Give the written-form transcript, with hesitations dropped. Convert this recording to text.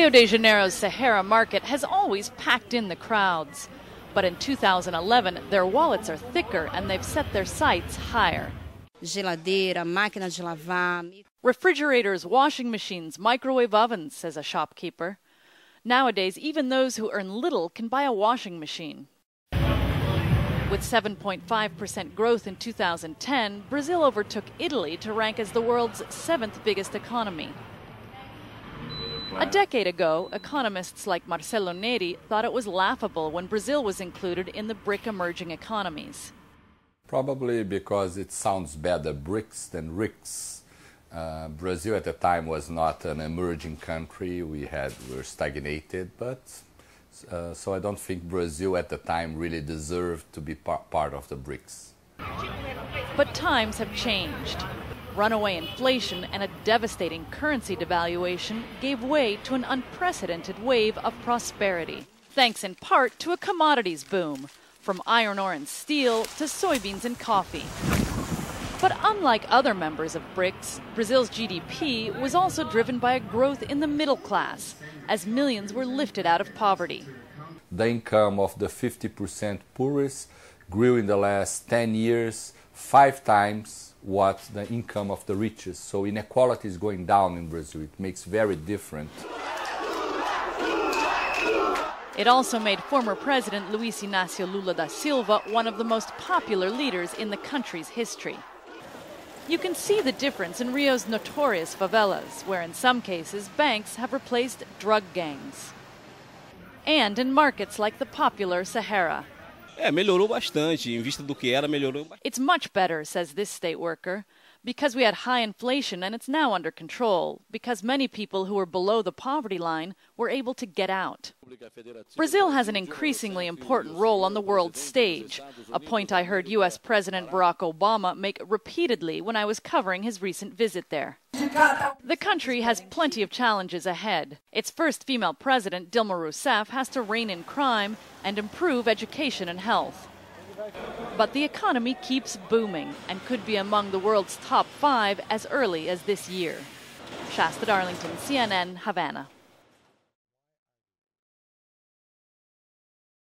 Rio de Janeiro's Sahara market has always packed in the crowds. But in 2011, their wallets are thicker and they've set their sights higher. Geladeira, máquina de lavar. Refrigerators, washing machines, microwave ovens, says a shopkeeper. Nowadays, even those who earn little can buy a washing machine. With 7.5% growth in 2010, Brazil overtook Italy to rank as the world's 7th biggest economy. A decade ago, economists like Marcelo Neri thought it was laughable when Brazil was included in the BRIC emerging economies. Probably because it sounds better, BRICS than RICS. Brazil at the time was not an emerging country. We were stagnated, but so I don't think Brazil at the time really deserved to be part of the BRICS. But times have changed. Runaway inflation and a devastating currency devaluation gave way to an unprecedented wave of prosperity, thanks in part to a commodities boom, from iron ore and steel to soybeans and coffee. But unlike other members of BRICS, Brazil's GDP was also driven by a growth in the middle class, as millions were lifted out of poverty. The income of the 50% poorest grew in the last 10 years 5 times what the income of the richest. So inequality is going down in Brazil. It makes very different. It also made former President Luiz Inácio Lula da Silva one of the most popular leaders in the country's history. You can see the difference in Rio's notorious favelas, where in some cases banks have replaced drug gangs. And in markets like the popular Sahara. Melhorou bastante, em vista do que era, melhorou bastante. It's much better, says this state worker, because we had high inflation and it's now under control, because many people who were below the poverty line were able to get out. Brazil has an increasingly important role on the world stage, a point I heard U.S. President Barack Obama make repeatedly when I was covering his recent visit there. The country has plenty of challenges ahead. Its first female president, Dilma Rousseff, has to rein in crime and improve education and health. But the economy keeps booming and could be among the world's top 5 as early as this year. Shasta Darlington, CNN, Havana.